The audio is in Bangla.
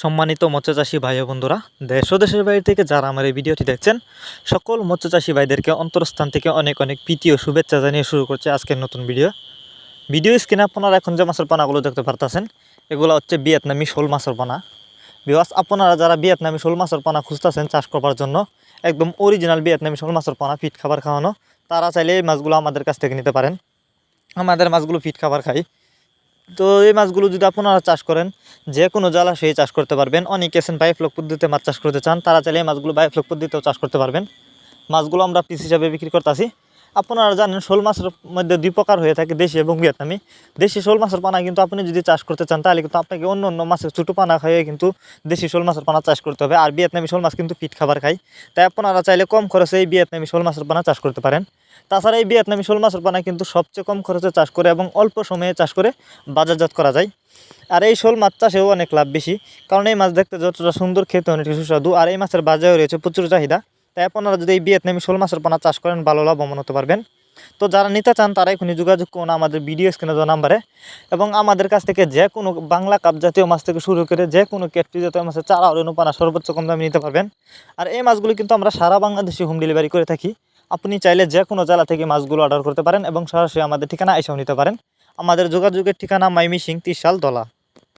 সম্মানিত মৎস্যচাষী ভাই ও বন্ধুরা, দেশ ও দেশের বাইরে থেকে যারা আমার এই ভিডিওটি দেখছেন, সকল মৎস্যচাষী ভাইদেরকে অন্তরস্থান থেকে অনেক অনেক প্রীতি ও শুভেচ্ছা জানিয়ে শুরু করছে আজকের নতুন ভিডিও স্ক্রিনে আপনারা এখন যে মাছের পানাগুলো দেখতে পারতেছেন, এগুলো হচ্ছে ভিয়েতনামি শোল মাছের পানা। বিকজ আপনারা যারা ভিয়েতনামি শোল মাছের পানা খুঁজতেছেন চাষ করবার জন্য, একদম অরিজিনাল ভিয়েতনামি শোল মাছের পানা ফিট খাবার খাওয়ানো, তারা চাইলে এই মাছগুলো আমাদের কাছ থেকে নিতে পারেন। আমাদের মাছগুলো ফিট খাবার খাই। তো এই মাছগুলো যদি আপনারা চাষ করেন, যে কোনো জলাশয়ে চাষ করতে পারবেন। অনেকে আছেন বায়োফ্লক পদ্ধতিতে মাছ চাষ করতে চান, তারা চাইলে এই মাছগুলো বায়োফ্লক পদ্ধতিতেও চাষ করতে পারবেন। মাছগুলো আমরা পিস হিসাবে বিক্রি করতেছি। আপনারা জানেন শোল মাছের মধ্যে দুই প্রকার হয়ে থাকে, দেশি এবং ভিয়েতনামি। দেশি শোল মাছের পানা কিন্তু আপনি যদি চাষ করতে চান, তাহলে কিন্তু আপনাকে অন্য অন্য মাছের ছোটো পানা খাইয়ে কিন্তু দেশি শোল মাছের পানা চাষ করতে হবে। আর ভিয়েতনামি শোল মাছ কিন্তু পিট খাবার খায়, তাই আপনারা চাইলে কম খরচে এই ভিয়েতনামি শোল মাছের পানা চাষ করতে পারেন। তাছাড়া এই ভিয়েতনামি শোল মাছের পানা কিন্তু সবচেয়ে কম খরচে চাষ করে এবং অল্প সময়ে চাষ করে বাজারজাত করা যায়। আর এই শোল মাছ চাষেও অনেক লাভ বেশি, কারণ এই মাছ দেখতে যতটা সুন্দর, খেতে অনেক সুস্বাদু। আর এই মাছের বাজারেও রয়েছে প্রচুর চাহিদা। তাই আপনারা যদি এই ভিয়েতনামি শোল মাছের পানা চাষ করেন, ভালো লাভবান হতে পারবেন। তো যারা নিতে চান তারা এখনই যোগাযোগ করুন আমাদের ভিডিও স্ক্রিনে দেওয়া নাম্বারে। এবং আমাদের কাছ থেকে যে কোনো বাংলা কাপ জাতীয় মাছ থেকে শুরু করে যে কোনো ক্যাটফিশ জাতীয় মাছের চারা ও পানা সর্বোচ্চ কম দামে নিতে পারবেন। আর এই মাছগুলো কিন্তু আমরা সারা বাংলাদেশে হোম ডেলিভারি করে থাকি। আপনি চাইলে যে কোনো জেলা থেকে মাছগুলো অর্ডার করতে পারেন এবং সরাসরি আমাদের ঠিকানা এসেও নিতে পারেন। আমাদের যোগাযোগের ঠিকানা মাইমিসিং 30 দলা।